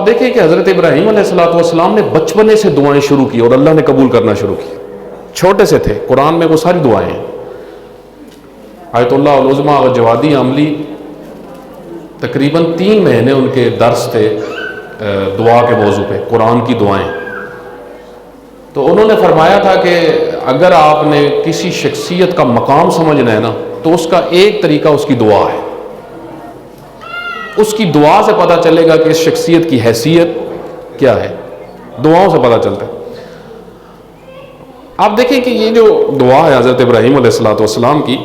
آپ دیکھیں کہ حضرت ابراہیم علیہ السلام نے بچپنے سے دعائیں شروع کی اور اللہ نے قبول کرنا شروع کی. چھوٹے سے تھے, قرآن میں وہ ساری دعائیں ہیں. آیت اللہ العظمیٰ اور جوادی عملی تقریباً 3 مہینے ان کے درس تھے دعا کے موضوع پہ, قرآن کی دعائیں. تو انہوں نے فرمایا تھا کہ اگر آپ نے کسی شخصیت کا مقام سمجھنا ہے نا تو اس کا ایک طریقہ اس کی دعا ہے. اس کی دعا سے پتہ چلے گا کہ اس شخصیت کی حیثیت کیا ہے, دعاؤں سے پتہ چلتا ہے. آپ دیکھیں کہ یہ جو دعا ہے حضرت ابراہیم علیہ السلام کی,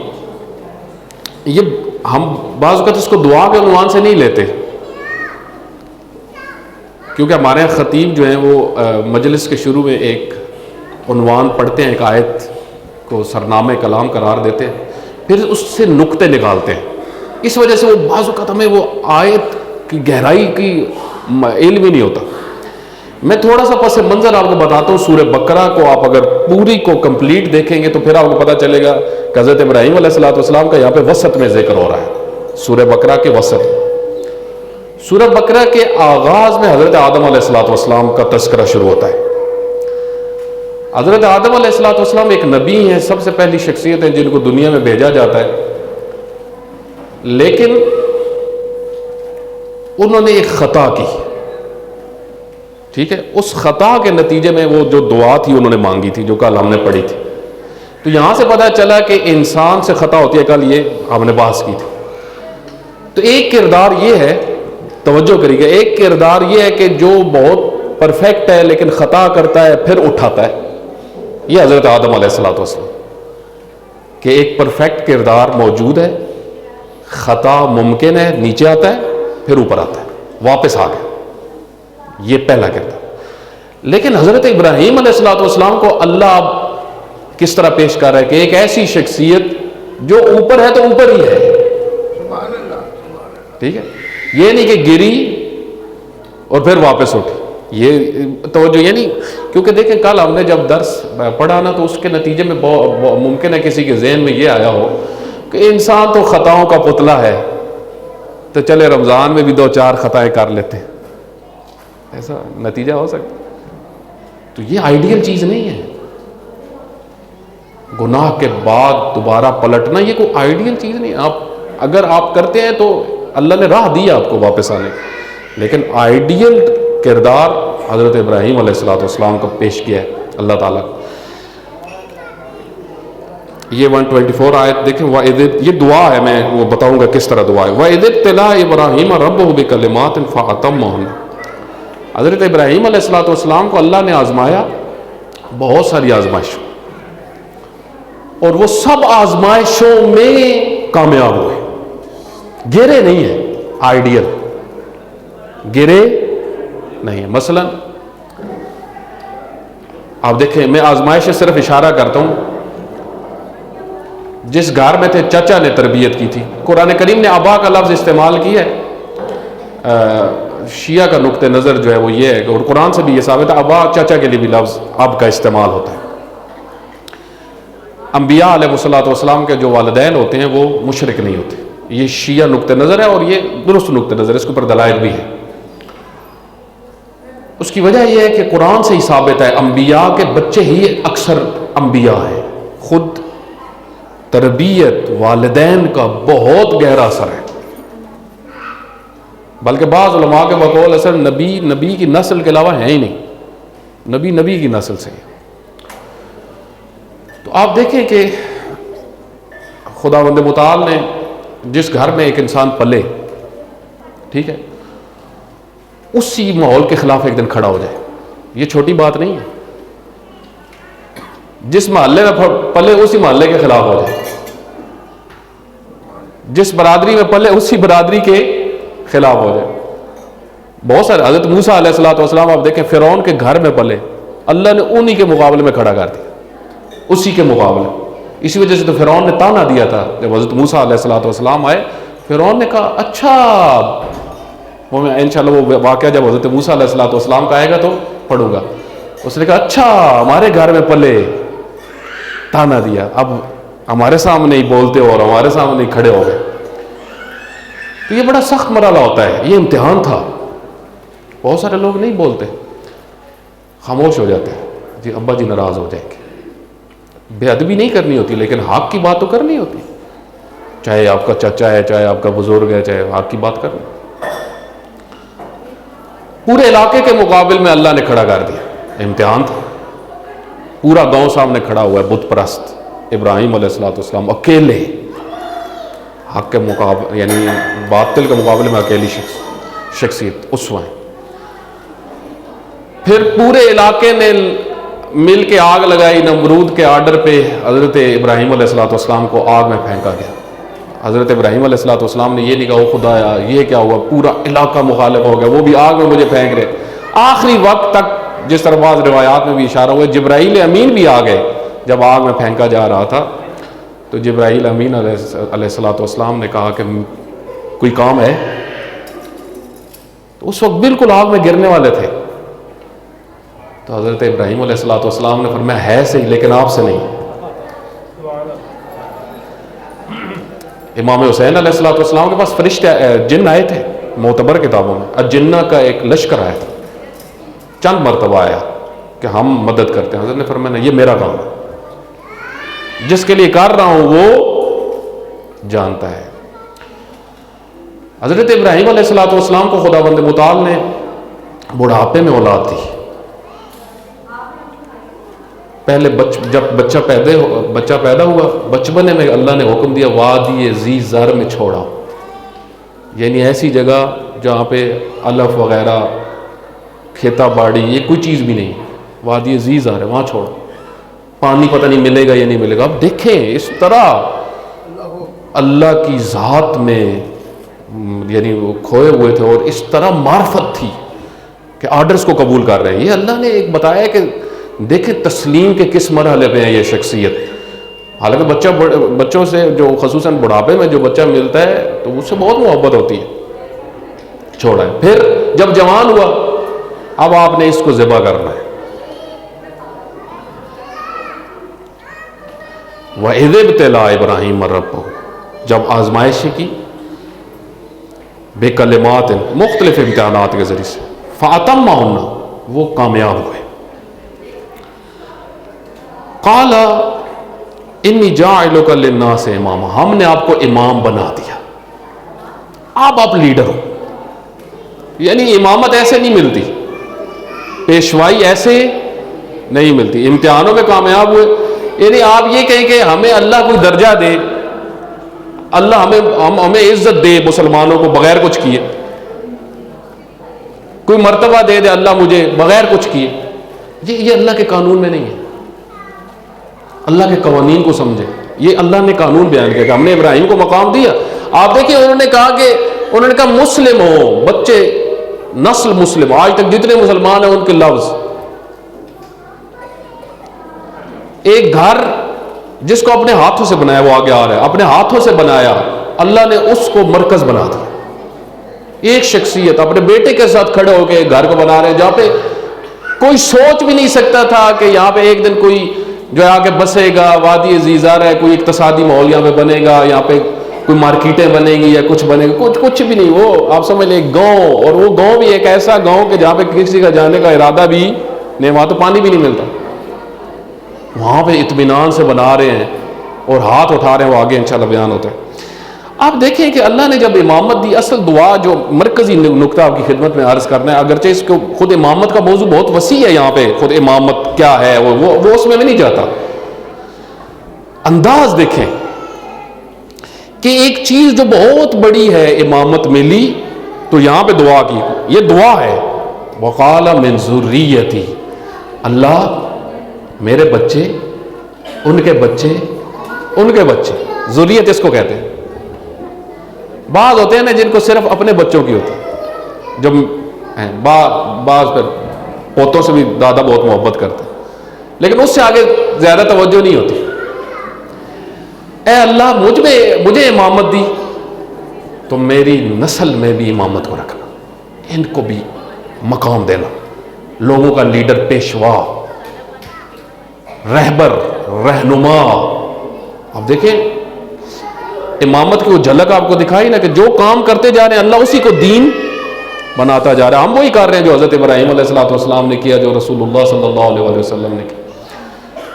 یہ ہم بعض اوقات اس کو دعا کے عنوان سے نہیں لیتے, کیونکہ ہمارے یہاں خطیب جو ہیں وہ مجلس کے شروع میں ایک عنوان پڑھتے ہیں, ایک آیت کو سرنامہ کلام قرار دیتے ہیں, پھر اس سے نقطے نکالتے ہیں. اس وجہ سے وہ بعض اوقات ہمیں وہ آیت کی گہرائی کی علم ہی نہیں ہوتا. میں تھوڑا سا پس منظر آپ کو بتاتا ہوں. سورہ بقرہ کو آپ اگر پوری کو کمپلیٹ دیکھیں گے تو پھر آپ کو پتہ چلے گا کہ حضرت ابراہیم علیہ السلام کا یہاں پہ وسط میں ذکر ہو رہا ہے. سورہ بقرہ کے وسط, سورہ بقرہ کے آغاز میں حضرت آدم علیہ السلام کا تذکرہ شروع ہوتا ہے. حضرت آدم علیہ السلام ایک نبی ہیں, سب سے پہلی شخصیت ہیں جن کو دنیا میں بھیجا جاتا ہے, لیکن انہوں نے ایک خطا کی. ٹھیک ہے, اس خطا کے نتیجے میں وہ جو دعا تھی انہوں نے مانگی تھی, جو کل ہم نے پڑھی تھی. تو یہاں سے پتہ چلا کہ انسان سے خطا ہوتی ہے, کل یہ ہم نے بحث کی تھی. تو ایک کردار یہ ہے, توجہ کریے گا, ایک کردار یہ ہے کہ جو بہت پرفیکٹ ہے لیکن خطا کرتا ہے پھر اٹھاتا ہے. یہ حضرت آدم علیہ السلام کہ ایک پرفیکٹ کردار موجود ہے, خطا ممکن ہے, نیچے آتا ہے پھر اوپر آتا ہے, واپس آ گیا. یہ پہلا کردار. لیکن حضرت ابراہیم علیہ السلام کو اللہ اب کس طرح پیش کر رہا ہے کہ ایک ایسی شخصیت جو اوپر ہے تو اوپر ہی ہے. ٹھیک ہے, یہ نہیں کہ گری اور پھر واپس اٹھی. یہ توجہ یہ نہیں, کیونکہ دیکھیں کل ہم نے جب درس پڑھا نا تو اس کے نتیجے میں ممکن ہے کسی کے ذہن میں یہ آیا ہو کہ انسان تو خطاؤں کا پتلا ہے, تو چلے رمضان میں بھی 2-4 خطائیں کر لیتے ہیں, ایسا نتیجہ ہو سکتا. تو یہ آئیڈیل چیز نہیں ہے. گناہ کے بعد دوبارہ پلٹنا یہ کوئی آئیڈیل چیز نہیں. آپ اگر آپ کرتے ہیں تو اللہ نے راہ دی آپ کو واپس آنے, لیکن آئیڈیل کردار حضرت ابراہیم علیہ السلام کو پیش کیا ہے اللہ تعالیٰ. یہ 124 آیت دیکھیں. یہ دعا ہے, میں وہ بتاؤں گا کس طرح دعا ہے. وَإِذِ ابْتَلَىٰ إِبْرَاهِيمَ رَبُّهُ بِكَلِمَاتٍ فَأَتَمَّهُنَّ. حضرت ابراہیم علیہ السلام کو اللہ نے آزمایا بہت ساری آزمائشوں, اور وہ سب آزمائشوں میں کامیاب ہوئے, گرے نہیں ہیں. آئیڈیل گرے نہیں ہے. مثلا آپ دیکھیں, میں آزمائش سے صرف اشارہ کرتا ہوں. جس گھر میں تھے چچا نے تربیت کی تھی. قرآن کریم نے ابا کا لفظ استعمال کیا ہے. شیعہ کا نقطہ نظر جو ہے وہ یہ ہے, اور قرآن سے بھی یہ ثابت ہے, ابا چچا کے لیے بھی لفظ اب کا استعمال ہوتا ہے. انبیاء علیہ السلام کے جو والدین ہوتے ہیں وہ مشرک نہیں ہوتے. یہ شیعہ نقطہ نظر ہے, اور یہ درست نقطہ نظر ہے, اس کے اوپر دلائل بھی ہے. اس کی وجہ یہ ہے کہ قرآن سے ہی ثابت ہے انبیاء کے بچے ہی اکثر انبیاء ہیں. خود تربیت والدین کا بہت گہرا اثر ہے, بلکہ بعض علماء کے بقول اثر نبی کی نسل کے علاوہ ہے ہی نہیں, نبی کی نسل سے. تو آپ دیکھیں کہ خداوند متعال نے جس گھر میں ایک انسان پلے, ٹھیک ہے, اسی ماحول کے خلاف ایک دن کھڑا ہو جائے, یہ چھوٹی بات نہیں ہے. جس محلے میں پلے اسی محلے کے خلاف ہو جائے, جس برادری میں پلے اسی برادری کے خلاف ہو جائے. بہت سارے حضرت موسیٰ علیہ السلام آپ دیکھیں فرعون کے گھر میں پلے, اللہ نے انہی کے مقابلے میں کھڑا کر دیا, اسی کے مقابلے. اسی وجہ سے تو فرعون نے تانا دیا تھا جب حضرت موسیٰ علیہ السلام آئے. فرعون نے کہا اچھا, وہ میں انشاءاللہ وہ واقعہ جب حضرت موسیٰ علیہ السلام کا آئے گا تو پڑھوں گا. اس نے کہا اچھا ہمارے گھر میں پلے, تانا دیا, اب ہمارے سامنے ہی بولتے ہو اور ہمارے سامنے ہی کھڑے ہو گئے. تو یہ بڑا سخت مرحلہ ہوتا ہے, یہ امتحان تھا. بہت سارے لوگ نہیں بولتے، خاموش ہو جاتے ہیں، جی ابا جی ناراض ہو جائیں گے. بے ادبی نہیں کرنی ہوتی، لیکن حق کی بات تو کرنی ہوتی، چاہے آپ کا چچا ہے، چاہے آپ کا بزرگ ہے، چاہے حق کی بات کرنی. پورے علاقے کے مقابل میں اللہ نے کھڑا کر دیا، امتحان تھا. پورا گاؤں سامنے کھڑا ہوا ہے بت پرست، ابراہیم علیہ السلام اکیلے حق کے مقابلے، یعنی باطل کے مقابلے میں اکیلی شخصیت اسوہ ہیں. پھر پورے علاقے نے مل کے آگ لگائی. نمرود کے آرڈر پہ حضرت ابراہیم علیہ السلام کو آگ میں پھینکا گیا. حضرت ابراہیم علیہ السلام نے یہ نہیں کہا خدایا یہ کیا ہوا، پورا علاقہ مخالف ہو گیا، وہ بھی آگ میں مجھے پھینک رہے. آخری وقت تک جس طرح بعض روایات میں بھی اشارہ ہوا، جبرائیل امین بھی آ گئے. جب آگ میں پھینکا جا رہا تھا تو جبرائیل امین علیہ السلام نے کہا کہ کوئی کام ہے. تو اس وقت بالکل آگ میں گرنے والے تھے. تو حضرت ابراہیم علیہ السلام نے فرمایا ہے صحیح لیکن آپ سے نہیں. امام حسین علیہ السلام کے پاس فرشتے جن آئے تھے، معتبر کتابوں میں الجنہ کا ایک لشکر آیا تھا، چند مرتبہ آیا کہ ہم مدد کرتے ہیں. حضرت نے فرمایا یہ میرا کام ہے، جس کے لیے کر رہا ہوں وہ جانتا ہے. حضرت ابراہیم علیہ السلام کو خداوند متعال نے بڑھاپے میں اولاد دی. پہلے جب بچہ پیدا ہوا، بچپنے میں اللہ نے حکم دیا وادی ذی زر میں چھوڑا، یعنی ایسی جگہ جہاں پہ علف وغیرہ کھیتا باڑی یہ کوئی چیز بھی نہیں، وادی ذی زر ہے، وہاں چھوڑا. پانی پتہ نہیں ملے گا یا نہیں ملے گا. اب دیکھیں اس طرح اللہ کی ذات میں یعنی وہ کھوئے ہوئے تھے اور اس طرح معرفت تھی کہ آرڈرز کو قبول کر رہے ہیں. یہ اللہ نے ایک بتایا کہ دیکھیں تسلیم کے کس مرحلے پہ ہے یہ شخصیت. حالانکہ بچوں سے جو خصوصاً بڑھاپے میں جو بچہ ملتا ہے تو اس سے بہت محبت ہوتی ہے، چھوڑا ہے. پھر جب جوان ہوا اب آپ نے اس کو ذبح کرنا ہے. وَإِذِ ابْتَلَىٰ إِبْرَاهِيمَ رَبُّهُ، جب آزمائشیں کی بے کلمات مختلف امتحانات کے ذریعے سے، فَأَتَمَّهُنَّ وہ کامیاب ہوئے. قال انی جاعلک للناس اماما، ہم نے آپ کو امام بنا دیا، آپ لیڈر ہو. یعنی امامت ایسے نہیں ملتی، پیشوائی ایسے نہیں ملتی. امتحانوں میں کامیاب ہوئے، یعنی آپ یہ کہیں کہ ہمیں اللہ کوئی درجہ دے، اللہ ہمیں عزت دے مسلمانوں کو بغیر کچھ کیے، کوئی مرتبہ دے دے اللہ مجھے بغیر کچھ کیے. یہ اللہ کے قانون میں نہیں ہے. اللہ کے قوانین کو سمجھے. یہ اللہ نے قانون بیان کیا کہ ہم نے ابراہیم کو مقام دیا. آپ دیکھیں انہوں نے کہا مسلم ہو بچے، نسل مسلم. آج تک جتنے مسلمان ہیں ان کے لفظ، ایک گھر جس کو اپنے ہاتھوں سے بنایا، وہ آگے آ رہا ہے، اپنے ہاتھوں سے بنایا اللہ نے، اس کو مرکز بنا دیا. ایک شخصیت اپنے بیٹے کے ساتھ کھڑے ہو کے گھر کو بنا رہے ہیں جہاں پہ کوئی سوچ بھی نہیں سکتا تھا کہ یہاں پہ ایک دن کوئی جو ہے آگے بسے گا. وادی ذی زر ہے، کوئی اقتصادی ماحول یہاں پہ بنے گا، یہاں پہ کوئی مارکیٹیں بنے گی یا کچھ بنے گا، کچھ بھی نہیں. وہ آپ سمجھ لیں گاؤں، اور وہ گاؤں بھی ایک ایسا گاؤں کہ جہاں پہ کسی کا جانے کا ارادہ بھی نہیں، وہاں تو پانی بھی نہیں ملتا. وہاں پہ اطمینان سے بنا رہے ہیں اور ہاتھ اٹھا رہے ہیں، وہ آگے انشاءاللہ بیان ہوتا ہے. آپ دیکھیں کہ اللہ نے جب امامت دی، اصل دعا جو مرکزی نقطہ آپ کی خدمت میں عرض کرنا ہے، اگرچہ اس کو خود امامت کا موضوع بہت وسیع ہے، یہاں پہ خود امامت کیا ہے وہ اس میں بھی نہیں جاتا. انداز دیکھیں کہ ایک چیز جو بہت بڑی ہے امامت ملی تو یہاں پہ دعا کی. یہ دعا ہے وقال من ذریتی، اللہ میرے بچے، ان کے بچے، ان کے بچے. ذریت اس کو کہتے ہیں. بعض ہوتے ہیں نا جن کو صرف اپنے بچوں کی ہوتی ہے، جب بعض پھر پوتوں سے بھی دادا بہت محبت کرتے ہیں، لیکن اس سے آگے زیادہ توجہ نہیں ہوتی. اے اللہ مجھے امامت دی تو میری نسل میں بھی امامت کو رکھنا، ان کو بھی مقام دینا، لوگوں کا لیڈر، پیشوا، رہبر، رہنما. اب دیکھیں امامت کی وہ جھلک آپ کو دکھائی نا کہ جو کام کرتے جا رہے ہیں اللہ اسی کو دین بناتا جا رہا ہے. ہم وہی کر رہے ہیں جو حضرت ابراہیم علیہ السلام نے کیا, جو رسول اللہ صلی اللہ علیہ وسلم نے کیا.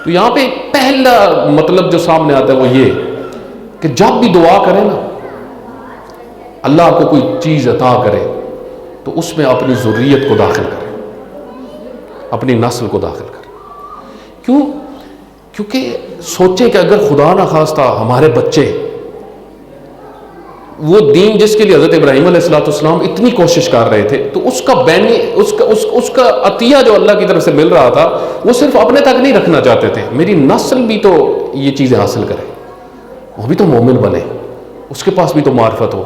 تو یہاں پہ پہلا مطلب جو سامنے آتا ہے وہ یہ کہ جب بھی دعا کریں نا, اللہ آپ کو کوئی چیز عطا کرے تو اس میں اپنی ذریت کو داخل کریں, اپنی نسل کو داخل کریں. کیوں؟ کیونکہ سوچیں کہ اگر خدا نہ خواستہ ہمارے بچے وہ دین جس کے لیے حضرت ابراہیم علیہ السلام اتنی کوشش کر رہے تھے, تو اس کا بینی اس کا عطیہ جو اللہ کی طرف سے مل رہا تھا وہ صرف اپنے تک نہیں رکھنا چاہتے تھے, میری نسل بھی تو یہ چیزیں حاصل کرے, وہ بھی تو مومن بنے, اس کے پاس بھی تو معرفت ہو,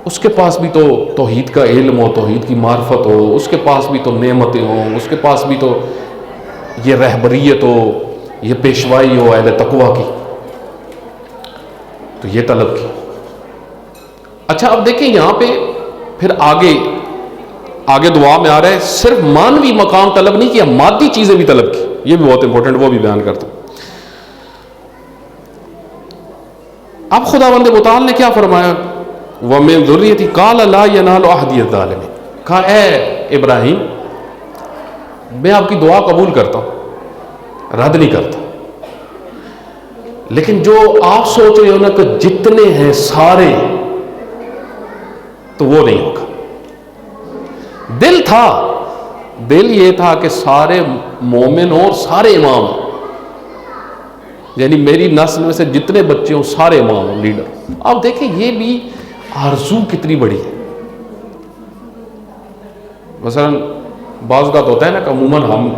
اس کے پاس بھی تو توحید کا علم ہو, توحید کی معرفت ہو, اس کے پاس بھی تو نعمتیں ہوں, اس کے پاس بھی تو یہ رہبریت ہو, یہ پیشوائی ہو اہل تقویٰ کی. تو یہ طلب کی. اچھا اب دیکھیں یہاں پہ پھر آگے دعا میں آ رہا ہے صرف مانوی مقام طلب نہیں کیا, مادی چیزیں بھی طلب کی. یہ بھی بہت امپورٹنٹ, وہ بھی بیان کرتا ہوں. اب خداوند متعال نے کیا فرمایا, وَمِن ذُرِّيَّتِي قَالَ لَا يَنَالُ عَهْدِيَ الظَّالِمِينَ. کہا اے ابراہیم میں آپ کی دعا قبول کرتا ہوں, رد نہیں کرتا, لیکن جو آپ سوچ رہے ہو نا کہ جتنے ہیں سارے, تو وہ نہیں ہوگا. دل یہ تھا کہ سارے مومن ہوں اور سارے امام ہوں, یعنی میری نسل میں سے جتنے بچے ہوں سارے امام ہوں, لیڈر. آپ دیکھیں یہ بھی آرزو کتنی بڑی ہے. مثلا بعض اوقات ہوتا ہے نا کہ عموماً ہم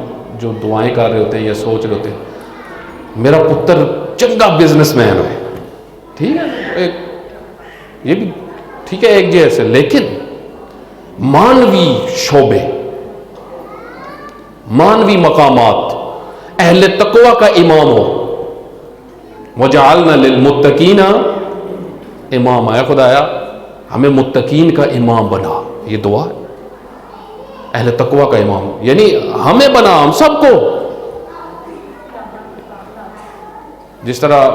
جو دعائیں کر رہے ہوتے ہیں یا سوچ رہے ہوتے ہیں میرا پتر چنگا بزنس مین ہے, ٹھیک ہے, یہ بھی ٹھیک ہے ایک جیسے, لیکن مانوی شعبے, مانوی مقامات, اہل تقوی کا امام ہو. وَجَعَلْنَا لِلْمُتَّقِينَ امام. اے خدایا ہمیں متقین کا امام بنا. یہ دعا ہے, اہل تقوی کا امام ہو, یعنی ہمیں بنا, ہم سب کو. جس طرح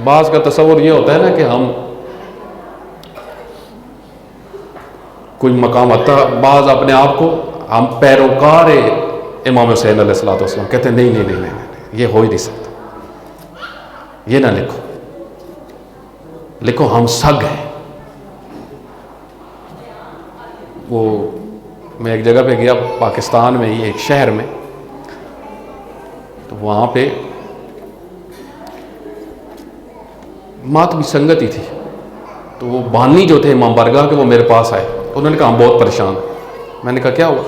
بعض کا تصور یہ ہوتا ہے نا کہ ہم کوئی مقام آتا, بعض اپنے آپ کو ہم پیروکار امام حسین علیہ السلام کہتے ہیں نہیں, یہ ہو ہی نہیں سکتا. یہ نہ لکھو ہم سگ ہیں. وہ میں ایک جگہ پہ گیا پاکستان میں ہی ایک شہر میں, تو وہاں پہ ماتمی سنگت ہی تھی. تو وہ بانی جو تھے امام بارگاہ کے وہ میرے پاس آئے, انہوں نے کہا ہم بہت پریشان ہیں. میں نے کہا کیا ہوا؟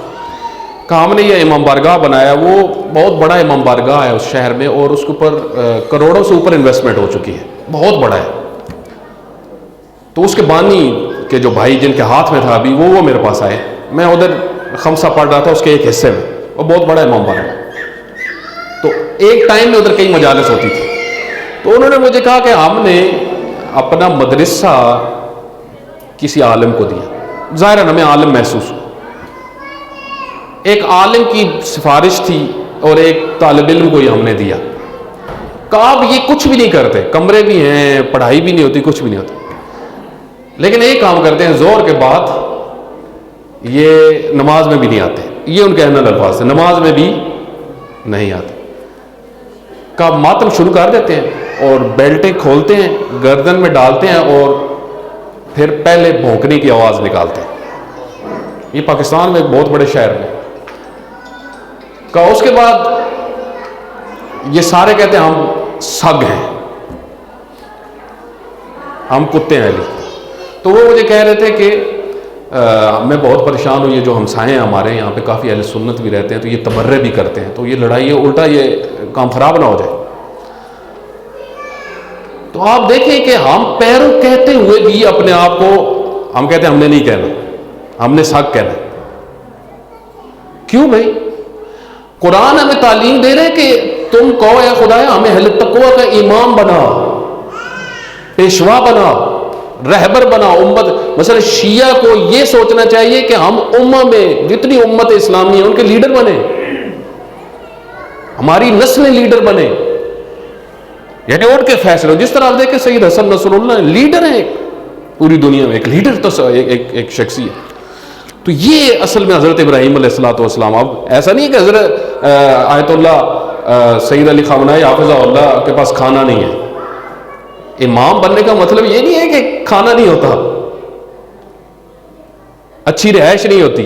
کہا ہم نے یہ امام بارگاہ بنایا, وہ بہت بڑا امام بارگاہ ہے اس شہر میں, اور اس کے اوپر کروڑوں سے اوپر انویسٹمنٹ ہو چکی ہے, بہت بڑا ہے. تو اس کے بانی کے جو بھائی جن کے ہاتھ میں تھا ابھی وہ میرے پاس آئے. میں ادھر خمسہ پڑھ رہا تھا اس کے ایک حصے میں, وہ بہت بڑا امام بارگاہ. تو ایک ٹائم میں ادھر کئی مجالس ہوتی تھی. تو انہوں نے مجھے کہا کہ ہم نے اپنا مدرسہ کسی عالم کو دیا. ظاہراً ہمیں عالم محسوس ہوا, ایک عالم کی سفارش تھی اور ایک طالب علم کو یہ ہم نے دیا. کہا اب یہ کچھ بھی نہیں کرتے, کمرے بھی ہیں, پڑھائی بھی نہیں ہوتی, کچھ بھی نہیں ہوتا, لیکن ایک کام کرتے ہیں, زور کے بعد یہ نماز میں بھی نہیں آتے. یہ ان کے اہم الفاظ سے, نماز میں بھی نہیں آتے. کا ماتم شروع کر دیتے ہیں اور بیلٹیں کھولتے ہیں, گردن میں ڈالتے ہیں اور پھر پہلے بھونکنے کی آواز نکالتے ہیں. یہ پاکستان میں ایک بہت بڑے شہر میں. کا اس کے بعد یہ سارے کہتے ہیں ہم سگ ہیں, ہم کتے ہیں علی. تو وہ مجھے کہہ رہے تھے کہ میں بہت پریشان ہوں, یہ جو ہمسائے ہیں ہمارے یہاں پہ کافی اہل سنت بھی رہتے ہیں, تو یہ تبرے بھی کرتے ہیں, تو یہ لڑائی ہے الٹا یہ کام خراب نہ ہو جائے. تو آپ دیکھیں کہ ہم پیروں کہتے ہوئے بھی اپنے آپ کو ہم کہتے ہیں ہم نے نہیں کہنا, ہم نے سگ کہنا. کیوں بھائی؟ قرآن ہمیں تعلیم دے رہے کہ تم کہو اے خدایا ہمیں اہل تقوی کا امام بنا, پیشوا بنا, رہبر بنا امت. مثلا شیعہ کو یہ سوچنا چاہیے کہ ہم امہ میں جتنی امت اسلامی ہے ان کے لیڈر بنے, ہماری نسلیں لیڈر بنے, یعنی ان کے فیصلے. جس طرح آپ دیکھیں سید حسن نصر اللہ لیڈر ہیں پوری دنیا میں, ایک لیڈر تو ایک شخصیت. تو یہ اصل میں حضرت ابراہیم علیہ الصلوۃ والسلام. اب ایسا نہیں ہے کہ حضرت آیت اللہ سید علی خامنہئی حافظہ اللہ کے پاس کھانا نہیں ہے. امام بننے کا مطلب یہ نہیں ہے کہ کھانا نہیں ہوتا، اچھی رہائش نہیں ہوتی.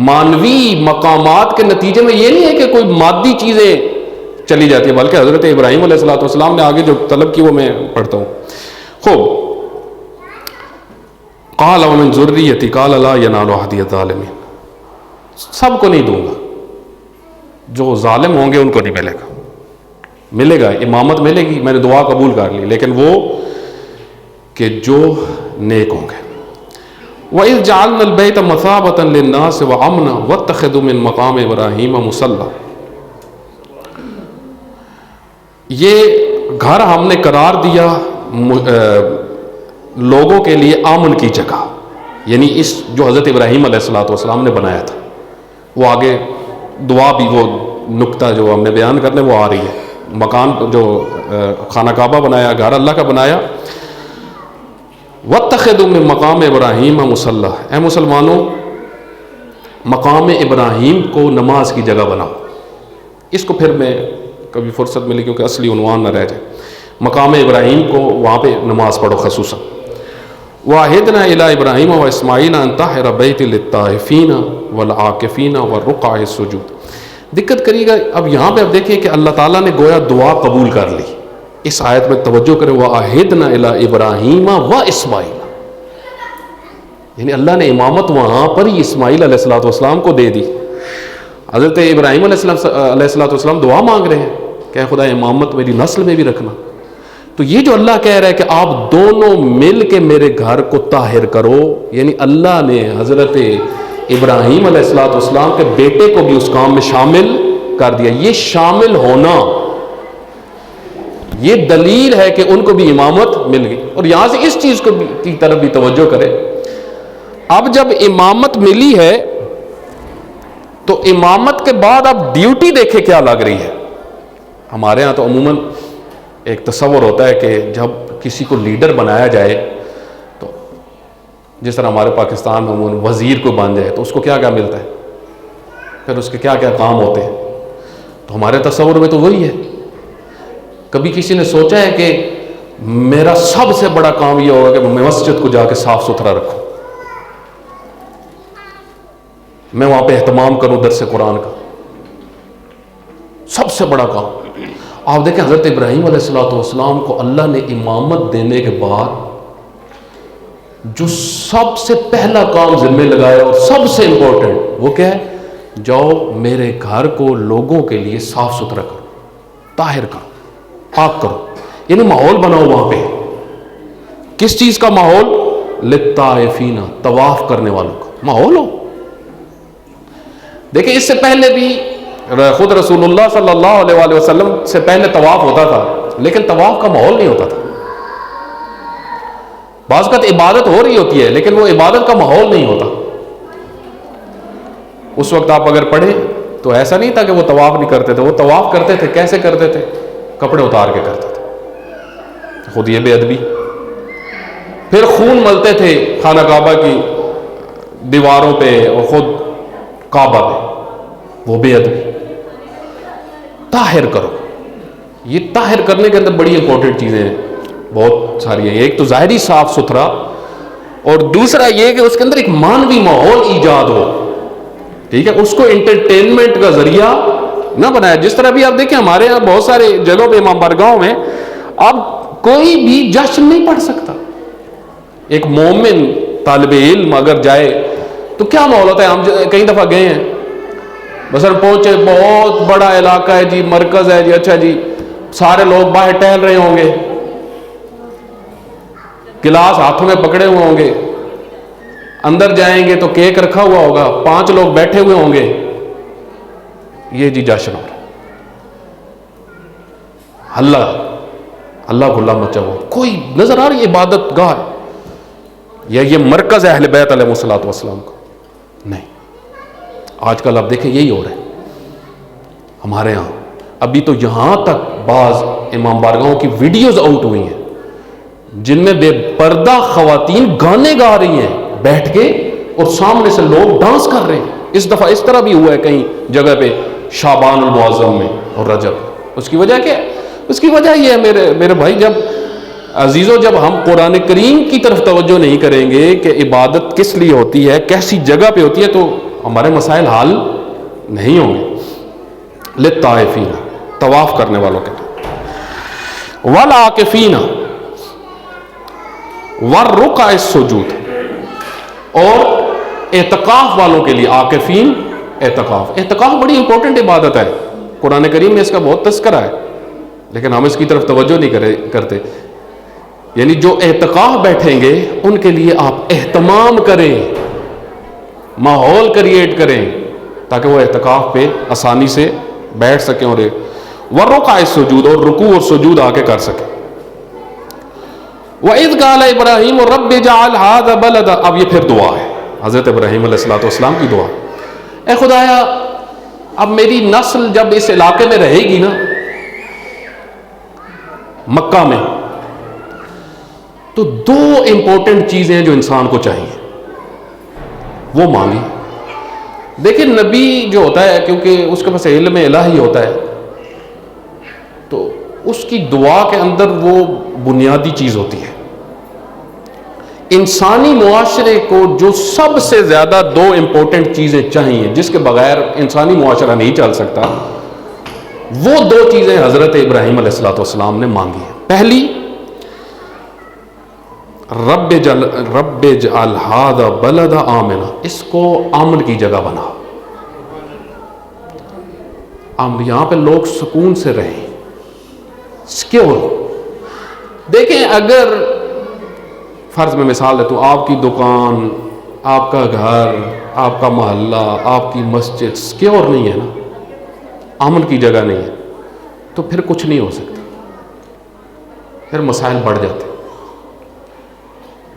مانوی مقامات کے نتیجے میں یہ نہیں ہے کہ کوئی مادی چیزیں چلی جاتی ہیں، بلکہ حضرت ابراہیم علیہ الصلوۃ والسلام نے آگے جو طلب کی وہ میں پڑھتا ہوں. خوب، قال ومن ذریتی قال لا ینال عہدی الظالمین. سب کو نہیں دوں گا، جو ظالم ہوں گے ان کو نہیں ملے گا. ملے گا، امامت ملے گی، میں نے دعا قبول کر لی، لیکن وہ کہ جو نیک ہوں گے. وَإِذْ جَعَلْنَا الْبَيْتَ مَثَابَةً لِلنَّاسِ وَأَمْنًا وَاتَّخِذُوا مِن مَّقَامِ إِبْرَاهِيمَ مُصَلًّى. یہ گھر ہم نے قرار دیا لوگوں کے لیے امن کی جگہ، یعنی اس جو حضرت ابراہیم علیہ الصلوۃ والسلام نے بنایا تھا. وہ آگے دعا بھی، وہ نقطہ جو ہم نے بیان کرنے وہ آ رہی ہے. مکان جو خانہ کعبہ بنایا، گھر اللہ کا بنایا. وَاتَّخِذُوا مِن مَّقَامِ إِبْرَاهِيمَ مُصَلًّى. اے مسلمانوں، مقام ابراہیم کو نماز کی جگہ بناؤ. اس کو پھر میں کبھی فرصت ملی کیونکہ اصلی عنوان نہ رہ جائے. مقام ابراہیم کو وہاں پہ نماز پڑھو خصوصاً. وَعَهِدْنَا إِلَىٰ إِبْرَاهِيمَ وَإِسْمَاعِيلَ أَن طَهِّرَ بَيْتِي لِلطَّائِفِينَ وَالْعَاكِفِينَ وَالرُّكَّعِ السُّجُودِ. دقت کریے گا اب یہاں پہ. اب دیکھیں کہ اللہ تعالیٰ نے گویا دعا قبول کر لی. اس آیت میں توجہ کریں، وَعَهِدْنَا إِلَىٰ إِبْرَاهِيمَ وَإِسْمَاعِيلَ، یعنی اللہ نے امامت وہاں پر ہی اسماعیل علیہ الصلوۃ والسلام کو دے دی. حضرت ابراہیم علیہ الصلوۃ والسلام دعا مانگ رہے ہیں کہ خدا امامت میری نسل میں بھی رکھنا. تو یہ جو اللہ کہہ رہا ہے کہ آپ دونوں مل کے میرے گھر کو طاہر کرو، یعنی اللہ نے حضرت ابراہیم علیہ الصلوۃ والسلام کے بیٹے کو بھی اس کام میں شامل کر دیا. یہ شامل ہونا یہ دلیل ہے کہ ان کو بھی امامت مل گئی. اور یہاں سے اس چیز کو کی طرف بھی توجہ کرے. اب جب امامت ملی ہے تو امامت کے بعد اب ڈیوٹی دیکھے کیا لگ رہی ہے. ہمارے ہاں تو عموماً ایک تصور ہوتا ہے کہ جب کسی کو لیڈر بنایا جائے تو جس طرح ہمارے پاکستان میں عموماً وزیر کو بن جائے تو اس کو کیا کیا ملتا ہے، پھر اس کے کیا کیا کام ہوتے ہیں. تو ہمارے تصور میں تو وہی ہے. کبھی کسی نے سوچا ہے کہ میرا سب سے بڑا کام یہ ہوگا کہ میں مسجد کو جا کے صاف ستھرا رکھوں، میں وہاں پہ اہتمام کروں درس قرآن کا، سب سے بڑا کام. آپ دیکھیں حضرت ابراہیم علیہ الصلوۃ والسلام کو اللہ نے امامت دینے کے بعد جو سب سے پہلا کام ذمہ لگایا اور سب سے امپورٹنٹ وہ کیا ہے، جاؤ میرے گھر کو لوگوں کے لیے صاف ستھرا کرو، طاہر کرو، پاک کرو. یعنی ماحول بناؤ وہاں پہ. کس چیز کا ماحول؟ للطائفین، طواف کرنے والوں کا ماحول ہو. دیکھیں اس سے پہلے بھی خود رسول اللہ صلی اللہ علیہ وآلہ وسلم سے پہلے طواف ہوتا تھا، لیکن طواف کا ماحول نہیں ہوتا تھا. بعض اوقات عبادت ہو رہی ہوتی ہے لیکن وہ عبادت کا ماحول نہیں ہوتا. اس وقت آپ اگر پڑھیں تو ایسا نہیں تھا کہ وہ طواف نہیں کرتے تھے. وہ طواف کرتے تھے. کیسے کرتے تھے؟ کپڑے اتار کے کرتے تھے. خود یہ بے ادبی. پھر خون ملتے تھے خانہ کعبہ کی دیواروں پہ اور خود کعبہ پہ، وہ بے ادبی. طاہر کرو. یہ طاہر کرنے کے اندر بڑی امپورٹنٹ چیزیں ہیں، بہت ساری ہیں. ایک تو ظاہری صاف ستھرا، اور دوسرا یہ کہ اس کے اندر ایک مانوی ماحول ایجاد ہو. ٹھیک ہے، اس کو انٹرٹینمنٹ کا ذریعہ نہ بنایا. جس طرح بھی آپ دیکھیں ہمارے یہاں بہت سارے جگہوں پہ امام بارگاہوں میں اب کوئی بھی جشن نہیں پڑھ سکتا. ایک مومن طالب علم اگر جائے تو کیا ماحول ہوتا ہے؟ ہم کئی دفعہ گئے ہیں، مثلا پہنچے، بہت بڑا علاقہ ہے جی، مرکز ہے جی، اچھا جی، سارے لوگ باہر ٹہل رہے ہوں گے، گلاس ہاتھوں میں پکڑے ہوئے ہوں گے. اندر جائیں گے تو کیک رکھا ہوا ہوگا، 5 لوگ بیٹھے ہوئے ہوں گے. یہ جی جشن ہو رہا، اللہ گلا مچا ہوا. کوئی نظر آ رہی عبادت گاہ یا یہ مرکز ہے اہل بیت علیہ الصلوۃ والسلام کا؟ نہیں. آج کل آپ دیکھیں یہی ہو رہا ہے ہمارے ہاں. ابھی تو یہاں تک بعض امام بارگاہوں کی ویڈیوز آؤٹ ہوئی ہیں جن میں بے پردہ خواتین گانے گا رہی ہیں بیٹھ کے اور سامنے سے لوگ ڈانس کر رہے ہیں. اس دفعہ اس طرح بھی ہوا ہے کئی جگہ پہ شعبان المعظم میں اور رجب. اس کی وجہ کیا ہے؟ اس کی وجہ یہ ہے میرے بھائی، جب عزیزوں، جب ہم قرآن کریم کی طرف توجہ نہیں کریں گے کہ عبادت کس لیے ہوتی ہے، کیسی جگہ پہ ہوتی ہے، تو ہمارے مسائل حل نہیں ہوں گے. للطائفین، طواف کرنے والوں کے لیے، والعاکفین والرکع السجود، اور اعتکاف والوں کے لیے. عاکفین، اعتکاف بڑی امپورٹنٹ عبادت ہے. قرآن کریم میں اس کا بہت تذکرہ ہے، لیکن ہم اس کی طرف توجہ نہیں کرتے. یعنی جو اعتکاف بیٹھیں گے ان کے لیے آپ اہتمام کریں، ماحول کریٹ کریں تاکہ وہ اعتکاف پہ آسانی سے بیٹھ سکیں، اور ورکوع السجود، اور رکوع اور سجود آ کے کر سکیں. وَإِذْ قَالَ إِبْرَاهِيمُ رَبِّ اجْعَلْ هَٰذَا بَلَدًا. اب یہ پھر دعا ہے حضرت ابراہیم علیہ السلام کی دعا. اے خدایا، اب میری نسل جب اس علاقے میں رہے گی نا، مکہ میں، تو دو امپورٹنٹ چیزیں ہیں جو انسان کو چاہیے، وہ مانگی. دیکھیں نبی جو ہوتا ہے، کیونکہ اس کے پاس علم الہی ہوتا ہے، تو اس کی دعا کے اندر وہ بنیادی چیز ہوتی ہے. انسانی معاشرے کو جو سب سے زیادہ دو امپورٹنٹ چیزیں چاہیے، جس کے بغیر انسانی معاشرہ نہیں چل سکتا، وہ دو چیزیں حضرت ابراہیم علیہ السلام نے مانگی ہیں. پہلی، رب اجعل ھذا بلدا آمنا، اس کو امن کی جگہ بنا، یہاں پہ لوگ سکون سے رہیں، سکیور. دیکھیں اگر فرض میں مثال دیتا ہوں، آپ کی دکان، آپ کا گھر، آپ کا محلہ، آپ کی مسجد سکیور نہیں ہے نا، امن کی جگہ نہیں ہے، تو پھر کچھ نہیں ہو سکتا، پھر مسائل بڑھ جاتے.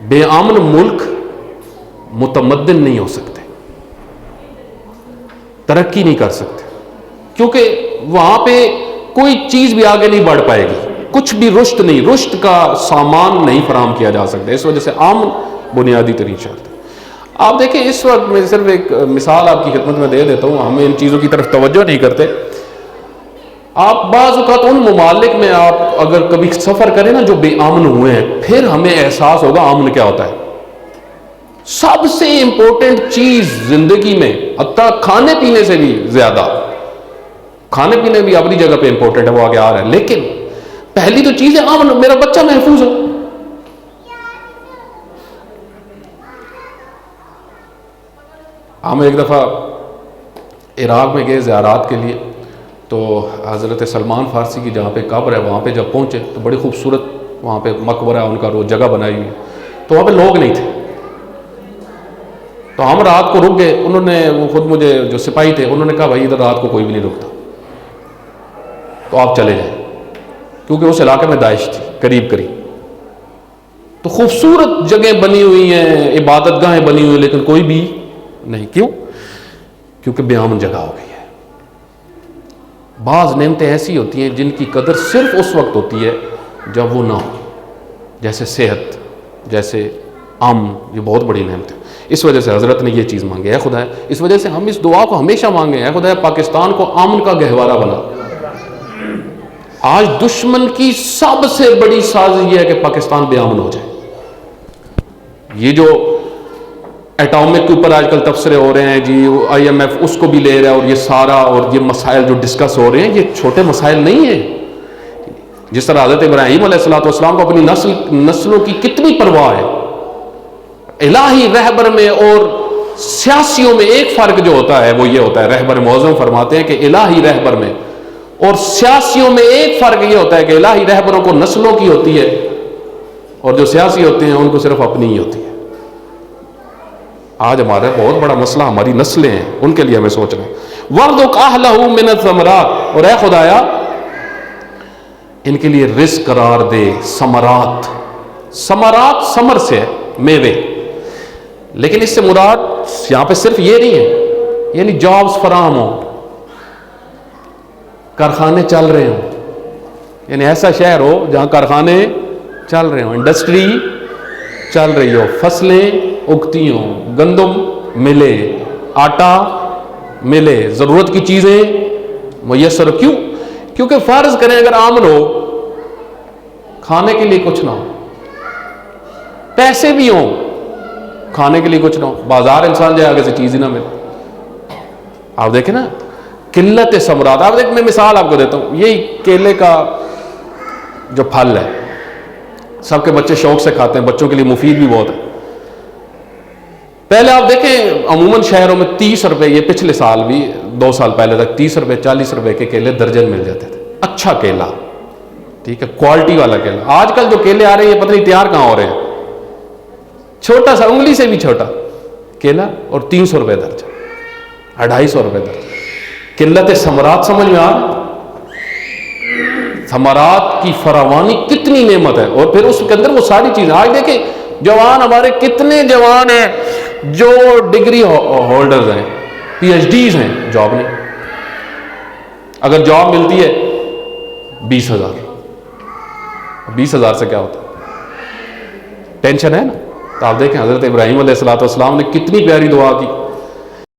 بے امن ملک متمدن نہیں ہو سکتے، ترقی نہیں کر سکتے، کیونکہ وہاں پہ کوئی چیز بھی آگے نہیں بڑھ پائے گی، کچھ بھی رشد نہیں، رشد کا سامان نہیں فراہم کیا جا سکتا. اس وجہ سے امن بنیادی ترین شرط ہے. آپ دیکھیں اس وقت میں صرف ایک مثال آپ کی خدمت میں دے دیتا ہوں، ہم ان چیزوں کی طرف توجہ نہیں کرتے. آپ بعض اوقات ان ممالک میں آپ اگر کبھی سفر کریں نا جو بے امن ہوئے ہیں، پھر ہمیں احساس ہوگا امن کیا ہوتا ہے. سب سے امپورٹنٹ چیز زندگی میں، حتیٰ کھانے پینے سے بھی زیادہ، کھانے پینے بھی اپنی جگہ پہ امپورٹنٹ ہے، وہ آگے آ رہا ہے، لیکن پہلی تو چیز ہے امن، میرا بچہ محفوظ ہو. ہم ایک دفعہ عراق میں گئے زیارات کے لیے، تو حضرت سلمان فارسی کی جہاں پہ قبر ہے وہاں پہ جب پہنچے تو بڑی خوبصورت وہاں پہ مقبرہ ہے ان کا، وہ جگہ بنائی ہوئی، تو وہاں پہ لوگ نہیں تھے. تو ہم رات کو رک گئے. انہوں نے، وہ خود مجھے جو سپاہی تھے، انہوں نے کہا بھائی ادھر رات کو کوئی بھی نہیں رکتا، تو آپ چلے جائیں، کیونکہ اس علاقے میں داعش تھی قریب قریب. تو خوبصورت جگہیں بنی ہوئی ہیں، عبادت گاہیں بنی ہوئی ہیں، لیکن کوئی بھی نہیں. کیوں؟ کیونکہ بے امن جگہ ہو گئی ہے. بعض نعمتیں ایسی ہوتی ہیں جن کی قدر صرف اس وقت ہوتی ہے جب وہ نہ ہو، جیسے صحت، جیسے امن، یہ بہت بڑی نعمت ہے. اس وجہ سے حضرت نے یہ چیز مانگی. اے خدا، اس وجہ سے ہم اس دعا کو ہمیشہ مانگیں، اے خدا پاکستان کو امن کا گہوارہ بنا. آج دشمن کی سب سے بڑی سازش یہ ہے کہ پاکستان بے امن ہو جائے. یہ جو ایٹامک کے اوپر آج کل تبصرے ہو رہے ہیں جی، IMF اس کو بھی لے رہا ہے، اور یہ سارا، اور یہ مسائل جو ڈسکس ہو رہے ہیں یہ چھوٹے مسائل نہیں ہیں. جس طرح حضرت ابراہیم علیہ السلام کو اپنی نسلوں کی کتنی پرواہ ہے. الہی رہبر میں اور سیاسیوں میں ایک فرق جو ہوتا ہے وہ یہ ہوتا ہے، رہبر معظم فرماتے ہیں کہ الہی رہبر میں اور سیاسیوں میں ایک فرق یہ ہوتا ہے کہ الہی رہبروں کو نسلوں کی ہوتی ہے، اور جو سیاسی ہوتے ہیں ان کو صرف اپنی ہی ہوتی ہے. آج ہمارا بہت بڑا مسئلہ ہماری نسلیں ہیں، ان کے لیے ہمیں سوچنا ہے. وَارْزُقْ أَهْلَهُ مِنَ الثَّمَرَاتِ، اور اے خدایا ان کے لیے رزق قرار دے. ثمرات، ثمرات ثمر سے ہے، میوے، لیکن اس سے مراد یہاں پہ صرف یہ نہیں ہے، یعنی جابز فراہم ہوں، کارخانے چل رہے ہوں، یعنی ایسا شہر ہو جہاں کارخانے چل رہے ہوں، انڈسٹری چل رہی ہو، فصلیں اگتی ہوں، گندم ملے، آٹا ملے، ضرورت کی چیزیں میسر. کیونکہ فرض کریں اگر آمن ہو، کھانے کے لیے کچھ نہ ہو، پیسے بھی ہوں کھانے کے لیے کچھ نہ ہو، بازار انسان جائے آگے سے چیز ہی نہ ملے. آپ دیکھیں نا قلت ثمرات. آپ دیکھ، میں مثال آپ کو دیتا ہوں، یہی کیلے کا جو پھل ہے سب کے بچے شوق سے کھاتے ہیں، بچوں کے لیے مفید بھی بہت ہے. پہلے آپ دیکھیں عموماً شہروں میں 30 روپے، یہ پچھلے سال بھی 2 سال پہلے تک 30 روپے 40 روپے کے کیلے درجن مل جاتے تھے. اچھا کیلا، ٹھیک ہے، کوالٹی والا کیلا. آج کل جو کیلے آ رہے ہیں یہ پتہ نہیں تیار کہاں ہو رہے ہیں، چھوٹا سا انگلی سے بھی چھوٹا کیلا اور 300 روپے درجن، 250 روپے درجن. قلت ثمرات سمجھ میں آ رہا؟ ثمرات کی فراوانی کتنی نعمت ہے، اور پھر اس کے اندر وہ ساری چیزیں. آج دیکھیں جوان ہمارے کتنے جوان ہیں جو ڈگری ہولڈرز ہیں، پی ایچ ڈیز ہیں، جاب نہیں. اگر جاب ملتی ہے 20,000، 20,000 سے کیا ہوتا ہے؟ ٹینشن ہے نا. تو آپ دیکھیں حضرت ابراہیم علیہ الصلوۃ والسلام نے کتنی پیاری دعا کی.